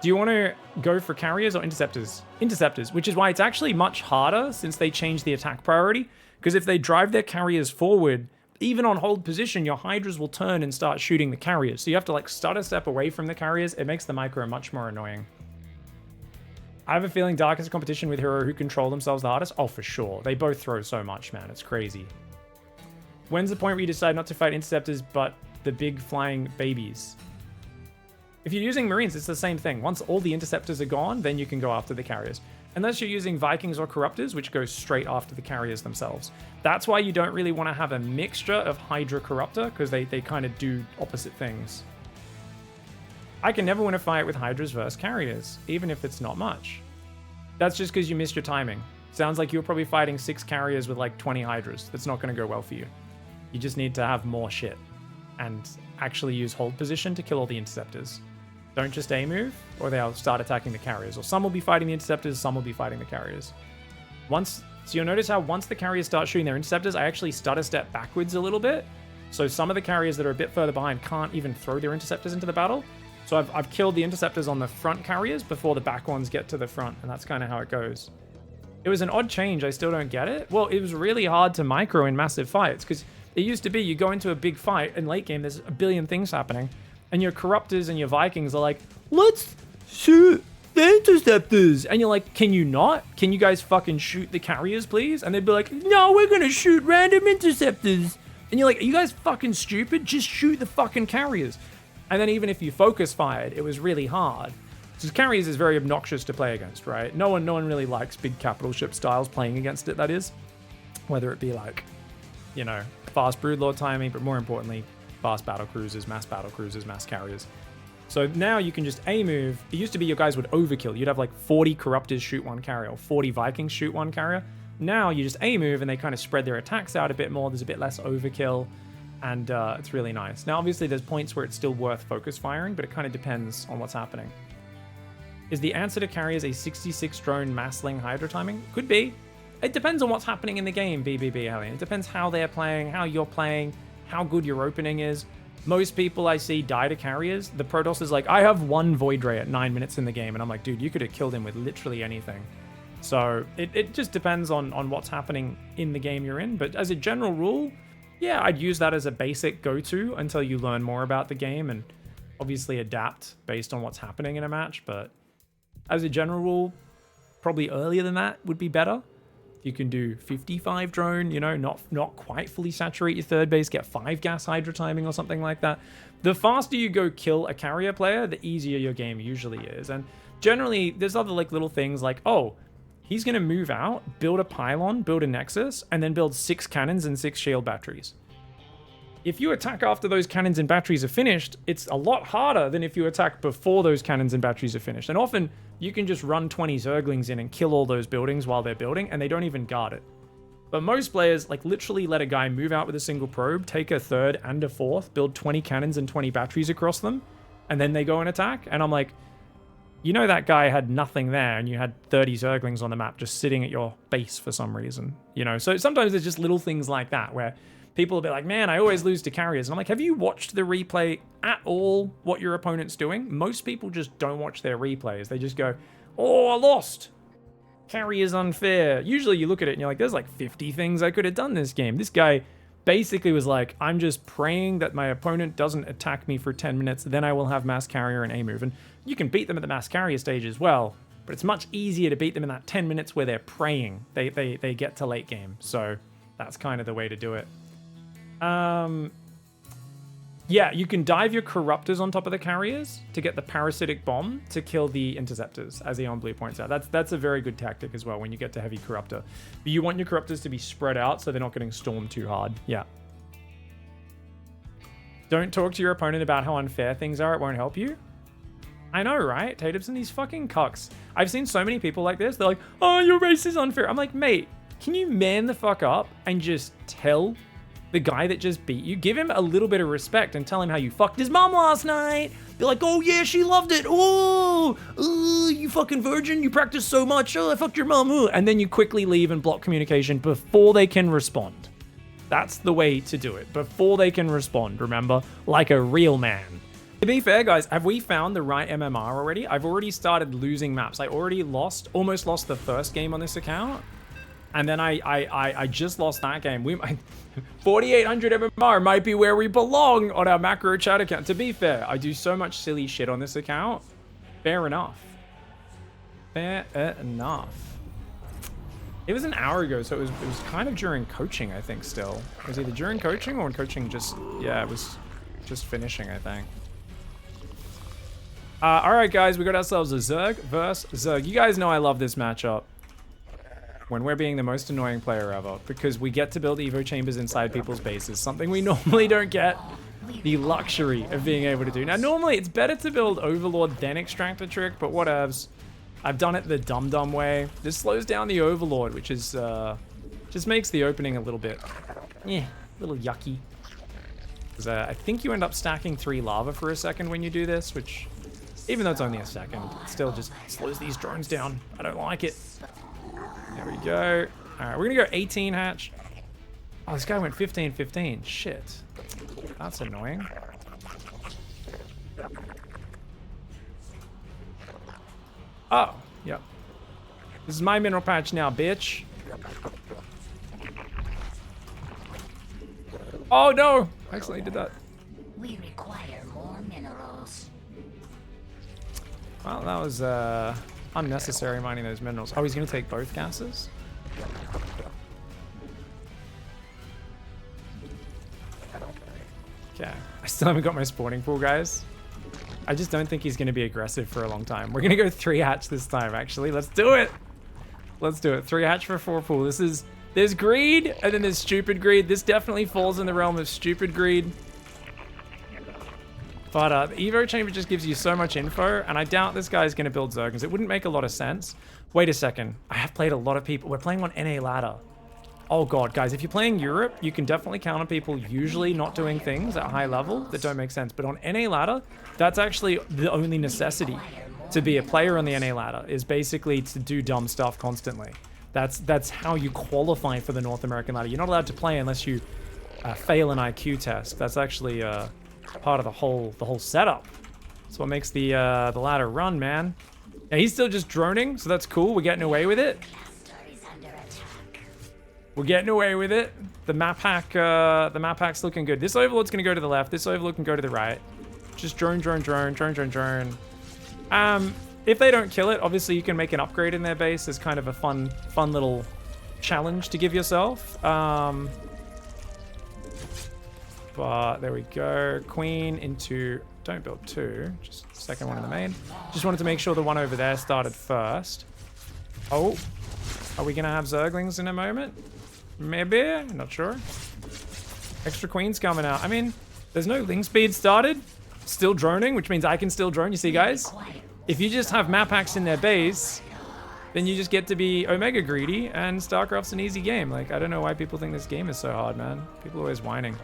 Do you want to go for carriers or interceptors? Interceptors, which is why it's actually much harder since they changed the attack priority. Because if they drive their carriers forward, even on hold position, your Hydras will turn and start shooting the carriers. So you have to like start a step away from the carriers. It makes the micro much more annoying. I have a feeling Dark is a competition with Hero who control themselves the hardest. Oh, for sure. They both throw so much, man. It's crazy. When's the point where you decide not to fight interceptors, but the big flying babies? If you're using Marines, it's the same thing. Once all the interceptors are gone, then you can go after the carriers. Unless you're using Vikings or Corruptors, which go straight after the carriers themselves. That's why you don't really want to have a mixture of Hydra Corruptor, because they kind of do opposite things. I can never win a fight with Hydras versus carriers, even if it's not much. That's just because you missed your timing. Sounds like you're probably fighting 6 carriers with like 20 Hydras. That's not going to go well for you. You just need to have more shit and actually use hold position to kill all the interceptors. Don't just A move, or they'll start attacking the carriers. Or some will be fighting the interceptors, some will be fighting the carriers. So you'll notice how once the carriers start shooting their interceptors, I actually stutter step backwards a little bit. So some of the carriers that are a bit further behind can't even throw their interceptors into the battle. So I've killed the interceptors on the front carriers before the back ones get to the front, and that's kind of how it goes. It was an odd change, I still don't get it. Well, it was really hard to micro in massive fights, because it used to be you go into a big fight, in late game there's a billion things happening, and your Corruptors and your Vikings are like, let's shoot the interceptors. And you're like, can you not? Can you guys fucking shoot the carriers, please? And they'd be like, no, we're gonna shoot random interceptors. And you're like, are you guys fucking stupid? Just shoot the fucking carriers. And then even if you focus fired, it was really hard. Because carriers is very obnoxious to play against, right? No one really likes big capital ship styles playing against it, that is. Whether it be like, you know, fast broodlord timing, but more importantly, fast battle cruisers, mass carriers. So now you can just A move. It used to be your guys would overkill. You'd have like 40 Corruptors shoot one carrier, or 40 Vikings shoot one carrier. Now you just A move and they kind of spread their attacks out a bit more. There's a bit less overkill. And it's really nice. Now, obviously, there's points where it's still worth focus firing, but it kind of depends on what's happening. Is the answer to carriers a 66 drone massling Hydra timing? Could be. It depends on what's happening in the game, BBB, Hellion. It depends how they're playing, how you're playing, how good your opening is. Most people I see die to carriers. The Protoss is like, I have 1 Void Ray at 9 minutes in the game. And I'm like, dude, you could have killed him with literally anything. So it just depends on what's happening in the game you're in. But as a general rule, yeah, I'd use that as a basic go-to until you learn more about the game and obviously adapt based on what's happening in a match. But as a general rule, probably earlier than that would be better. You can do 55 drone, you know, not quite fully saturate your third base, get 5 gas Hydra timing or something like that. The faster you go kill a carrier player, the easier your game usually is. And generally, there's other like little things like, oh, he's going to move out, build a pylon, build a nexus, and then build 6 cannons and 6 shield batteries. If you attack after those cannons and batteries are finished, it's a lot harder than if you attack before those cannons and batteries are finished. And often, you can just run 20 Zerglings in and kill all those buildings while they're building, and they don't even guard it. But most players, like, literally let a guy move out with a single probe, take a third and a fourth, build 20 cannons and 20 batteries across them, and then they go and attack. And I'm like, you know that guy had nothing there, and you had 30 Zerglings on the map just sitting at your base for some reason, you know? So sometimes there's just little things like that where people will be like, man, I always lose to carriers. And I'm like, have you watched the replay at all what your opponent's doing? Most people just don't watch their replays. They just go, oh, I lost. Carrier's unfair. Usually you look at it and you're like, there's like 50 things I could have done this game. This guy basically was like, I'm just praying that my opponent doesn't attack me for 10 minutes, then I will have mass carrier and A move. And you can beat them at the mass carrier stage as well, but it's much easier to beat them in that 10 minutes where they're praying. They get to late game. So that's kind of the way to do it. Yeah, you can dive your Corruptors on top of the carriers to get the parasitic bomb to kill the interceptors, as Eon Blue points out. That's a very good tactic as well when you get to heavy Corruptor. But you want your Corruptors to be spread out so they're not getting stormed too hard. Yeah. Don't talk to your opponent about how unfair things are. It won't help you. I know, right? Tatum's and these fucking cucks. I've seen so many people like this. They're like, oh, your race is unfair. I'm like, mate, can you man the fuck up and just tell the guy that just beat you? Give him a little bit of respect and tell him how you fucked his mom last night. Be like, oh yeah, she loved it. Oh, you fucking virgin. You practiced so much. Oh, I fucked your mom. Ooh. And then you quickly leave and block communication before they can respond. That's the way to do it. Before they can respond, remember? Like a real man. To be fair, guys, have we found the right MMR already? I've already started losing maps. I already almost lost the first game on this account. And then I just lost that game. 4,800 MMR might be where we belong on our macro chat account. To be fair, I do so much silly shit on this account. Fair enough. Fair enough. It was an hour ago, so it was kind of during coaching, I think, still. It was either during coaching or when coaching just, yeah, it was just finishing, I think. All right, guys, we got ourselves a Zerg versus Zerg. You guys know I love this matchup when we're being the most annoying player ever, because we get to build Evo chambers inside people's bases, something we normally don't get the luxury of being able to do. Now, normally it's better to build Overlord then extract a trick, but whatevs. I've done it the dumb way. This slows down the Overlord, which is just makes the opening a little bit, a little yucky. Because I think you end up stacking 3 lava for a second when you do this, which, even though it's only a second, it still just slows these drones down. I don't like it. There we go. All right, we're gonna go 18 hatch. Oh, this guy went 15-15. Shit, that's annoying. Oh, yep. This is my mineral patch now, bitch. Oh no! I accidentally did that. We require more minerals. Well, that was unnecessary mining those minerals. Oh, he's gonna take both gases? Okay. I still haven't got my spawning pool, guys. I just don't think he's going to be aggressive for a long time. We're going to go 3 hatch this time, actually. Let's do it. Let's do it. 3 hatch for 4 pool. There's greed, and then there's stupid greed. This definitely falls in the realm of stupid greed. But the Evo chamber just gives you so much info, and I doubt this guy's going to build Zergans. It wouldn't make a lot of sense. Wait a second. I have played a lot of people. We're playing on NA ladder. Oh god, guys, if you're playing Europe, you can definitely counter people usually not doing things at high level that don't make sense. But on NA ladder, that's actually the only necessity to be a player on the NA ladder, is basically to do dumb stuff constantly. That's how you qualify for the North American ladder. You're not allowed to play unless you fail an IQ test. That's actually part of the whole setup. That's what makes the ladder run, man. Now, he's still just droning, so that's cool. We're getting away with it. We're getting away with it. The map hack's looking good. This Overlord's gonna go to the left. This Overlord can go to the right. Just drone. If they don't kill it, obviously you can make an upgrade in their base as kind of a fun little challenge to give yourself. But there we go. Queen into, don't build 2, just second one in the main. Just wanted to make sure the one over there started first. Oh, are we gonna have Zerglings in a moment? Maybe, not sure. Extra queens coming out. I mean, there's no link speed started. Still droning, which means I can still drone. You see, guys? If you just have map hacks in their base, then you just get to be Omega greedy, and StarCraft's an easy game. Like, I don't know why people think this game is so hard, man. People are always whining.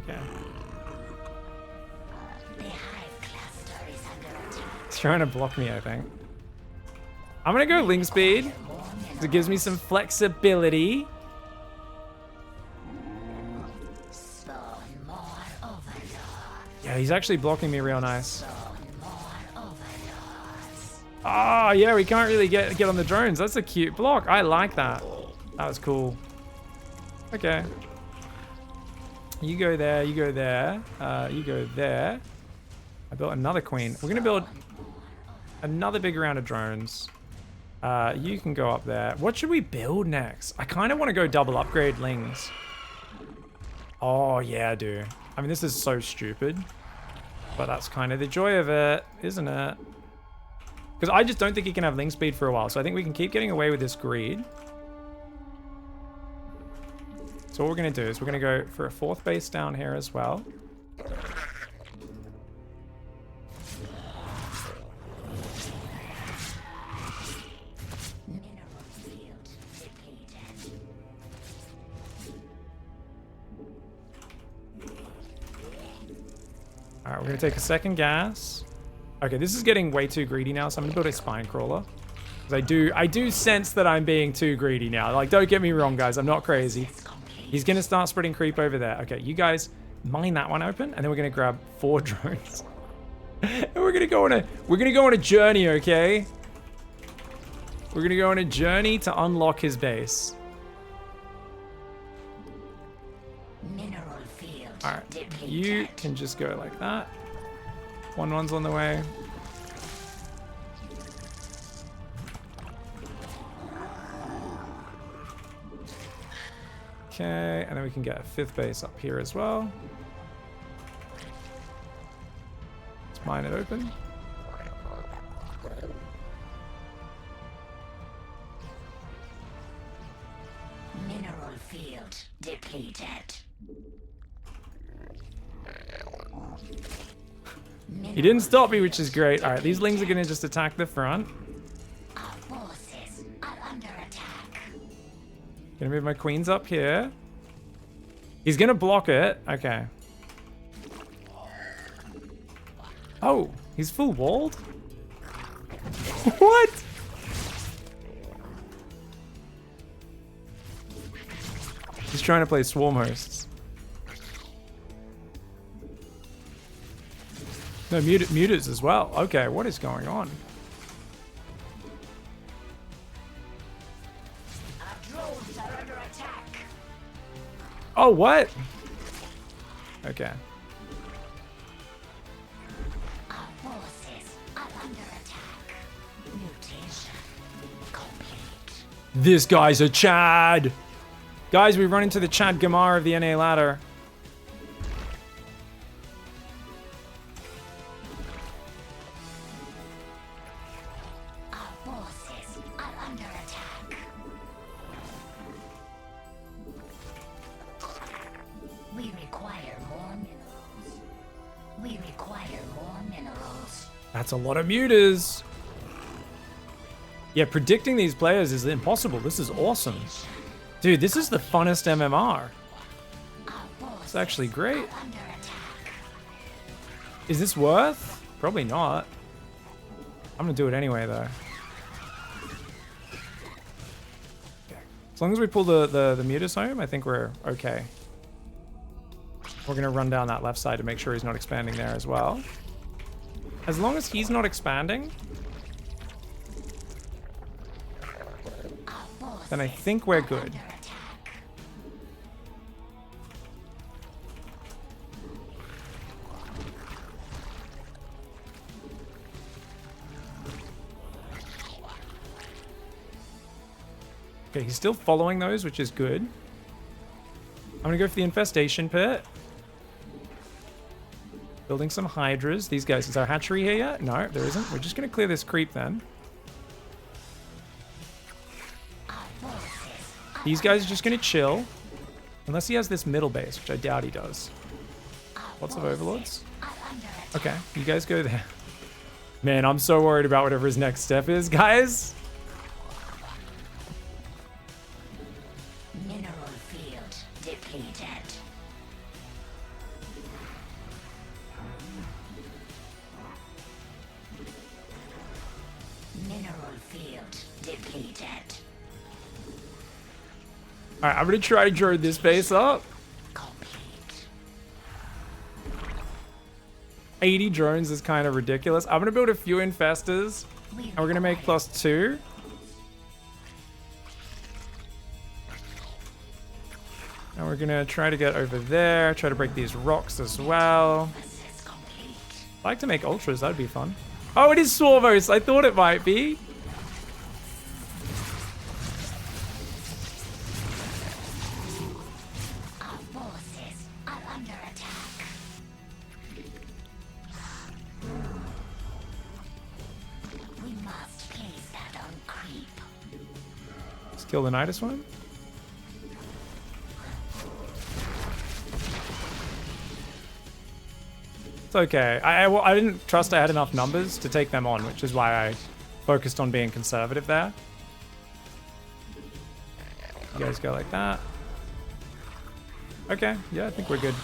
Okay. He's trying to block me, I think. I'm gonna go link speed. It gives me some flexibility. Yeah, he's actually blocking me real nice. Oh, yeah, we can't really get on the drones. That's a cute block. I like that. That was cool. Okay. You go there, you go there, you go there. I built another queen. We're gonna build another big round of drones. You can go up there. What should we build next? I kind of want to go double upgrade lings. Oh, yeah, dude. I mean, this is so stupid. But that's kind of the joy of it, isn't it? Because I just don't think he can have ling speed for a while. So I think we can keep getting away with this greed. So what we're going to do is we're going to go for a 4th base down here as well. All right, we're gonna take a second gas. Okay, this is getting way too greedy now, so I'm gonna build a spine crawler. Because I do sense that I'm being too greedy now. Like, don't get me wrong, guys, I'm not crazy. He's gonna start spreading creep over there. Okay, you guys mine that one open, and then we're gonna grab 4 drones. And we're gonna go on a journey, okay? We're gonna go on a journey to unlock his base. Mineral field. Alright, depleted. you can just go like that. One's on the way. Okay, and then we can get a 5th base up here as well. Let's mine it open. Mineral field depleted. He didn't stop me, which is great. Alright, these lings are gonna just attack the front. Our forces are under attack. Gonna move my queens up here. He's gonna block it. Okay. Oh, he's full walled? What? He's trying to play swarm hosts. No, muters as well. Okay, what is going on? Our drones are under attack. Oh, what? Okay. Our forces are under attack. Mutation complete. This guy's a Chad. Guys, we run into the Chad Gamar of the NA ladder. Our forces are under attack. We require more minerals. We require more minerals. That's a lot of muters. Yeah, predicting these players is impossible. This is awesome. Dude, this is the funnest MMR. It's actually great. Under attack. Is this worth? Probably not. I'm gonna do it anyway, though. Okay. As long as we pull the mutas home, I think we're okay. We're gonna run down that left side to make sure he's not expanding there as well. As long as he's not expanding, then I think we're good. Under attack. Okay, he's still following those, which is good. I'm gonna go for the infestation pit. Building some hydras. These guys, is our hatchery here yet? No, there isn't. We're just gonna clear this creep then. These guys are just gonna chill. Unless he has this middle base, which I doubt he does. Lots of overlords. Okay, you guys go there. Man, I'm so worried about whatever his next step is, guys. Mineral field depleted. Mineral field depleted. Alright, I'm gonna try to draw this base up. Complete. 80 drones is kind of ridiculous. I'm gonna build a few infestors. And we're gonna make +2. And we're gonna try to get over there. Try to break these rocks as well. Assess complete. I'd like to make ultras, that'd be fun. Oh, it is Swarmos. I thought it might be. Our forces are under attack. We must place that on creep. Let's kill the Nidus one. It's okay. I didn't trust I had enough numbers to take them on, which is why I focused on being conservative there. You guys go like that. Okay, yeah, I think we're good.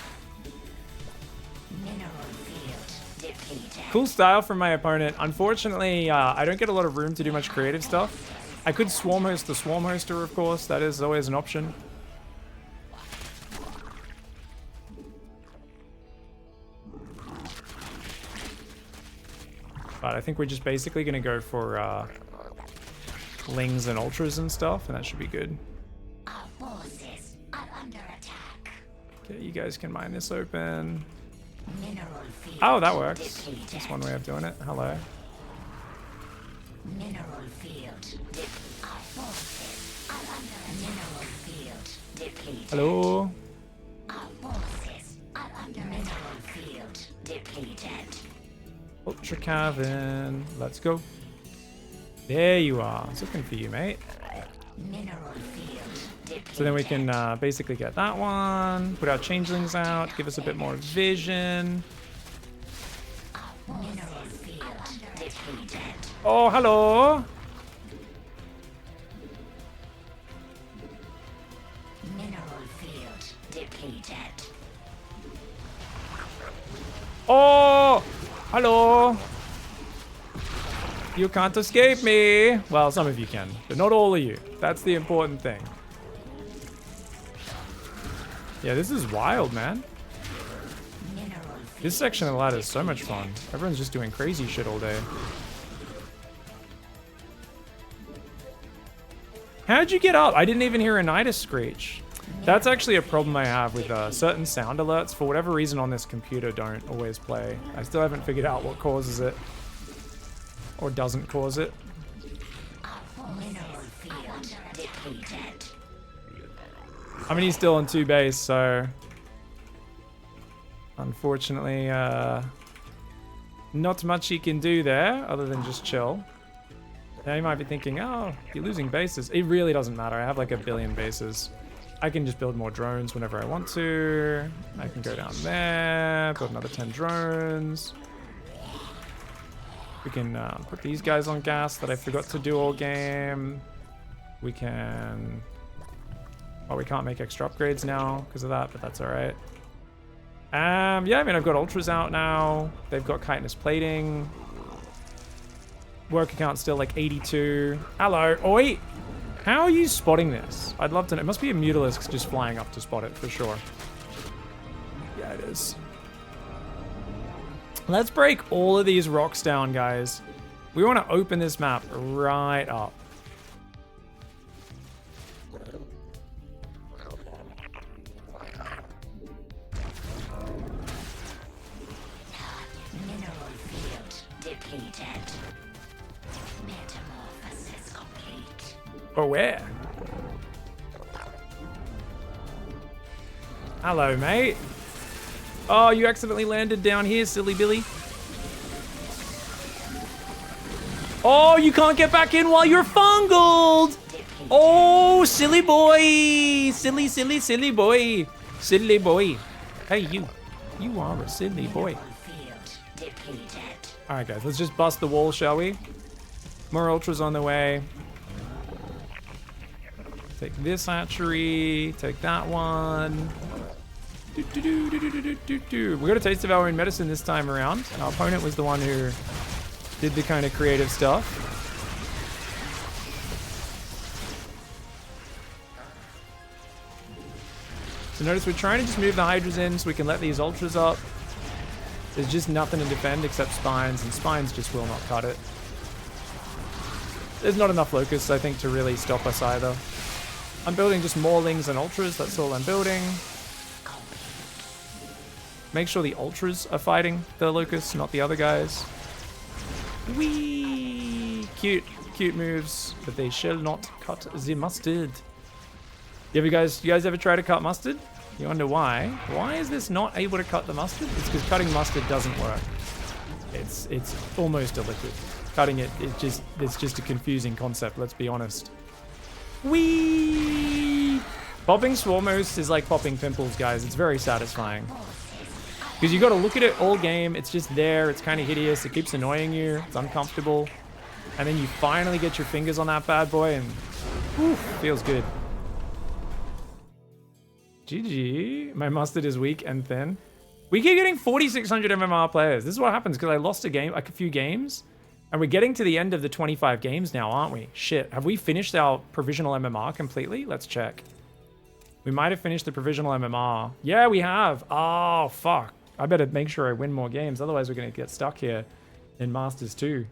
Mineral field depleted. Cool style from my opponent. Unfortunately, I don't get a lot of room to do much creative stuff. I could swarm host the swarm hoster, of course. That is always an option. But I think we're just basically going to go for Lings and Ultras and stuff, and that should be good. Our forces are under attack. Okay, you guys can mine this open. Mineral field Oh, that works. depleted. That's one way of doing it. Hello. Mineral field Our forces are under attack. Mineral field depleted. Hello. Our forces are under mineral field depleted. Ultra Cavern. Let's go. There you are. I was looking for you, mate. Mineral field depleted. So then we can basically get that one, put our changelings out, give us a bit more vision. Mineral field depleted. Oh, hello. Mineral field depleted. Oh, hello. You can't escape me. Well, some of you can, but not all of you. That's the important thing. Yeah, this is wild, man. Mineral This section of the ladder is so much fun. Everyone's just doing crazy shit all day. How'd you get up? I didn't even hear a Nidus screech. That's actually a problem I have with certain sound alerts. For whatever reason on this computer don't always play. I still haven't figured out what causes it. Or doesn't cause it. mineral field depleted. I mean, he's still on 2 base, so... Unfortunately, not much he can do there, other than just chill. Now you might be thinking, oh, you're losing bases. It really doesn't matter. I have like 1 billion bases. I can just build more drones whenever I want to. I can go down there, build another 10 drones. We can put these guys on gas that I forgot to do all game. We can... Well, we can't make extra upgrades now because of that, but that's all right. Yeah, I mean, I've got Ultras out now. They've got chitinous plating. Worker count's still like 82. Hello. Oi! How are you spotting this? I'd love to know. It must be a Mutalisk just flying up to spot it for sure. Yeah, it is. Let's break all of these rocks down, guys. We want to open this map right up. Mineral field depleted. Metamorphosis complete. Or where? Hello, mate. Oh, you accidentally landed down here, silly Billy. Oh, you can't get back in while you're fungled. Oh, silly boy. Silly, silly, silly boy. Silly boy. Hey, you. You are a silly boy. Field depleted. All right, guys, let's just bust the wall, shall we? More Ultras on the way. Take this hatchery. Take that one. We got a taste of our own medicine this time around. Our opponent was the one who did the kind of creative stuff. So notice we're trying to just move the Hydras in so we can let these Ultras up. There's just nothing to defend except Spines, and Spines just will not cut it. There's not enough Locusts, I think, to really stop us either. I'm building just more Lings and Ultras, that's all I'm building. Make sure the Ultras are fighting the Locusts, not the other guys. Whee! Cute, cute moves, but they shall not cut the mustard. You guys ever try to cut mustard? You wonder why? Why is this not able to cut the mustard? It's because cutting mustard doesn't work. It's almost a liquid. Cutting it, it's just a confusing concept, let's be honest. Whee! Popping Swarmos is like popping pimples, guys. It's very satisfying. Because you got to look at it all game. It's just there. It's kind of hideous. It keeps annoying you. It's uncomfortable. And then you finally get your fingers on that bad boy and whew, feels good. GG. My mustard is weak and thin. We keep getting 4,600 MMR players. This is what happens because I lost a few games. And we're getting to the end of the 25 games now, aren't we? Shit. Have we finished our provisional MMR completely? Let's check. We might have finished the provisional MMR. Yeah, we have. Oh, fuck. I better make sure I win more games. Otherwise, we're going to get stuck here. in Masters too.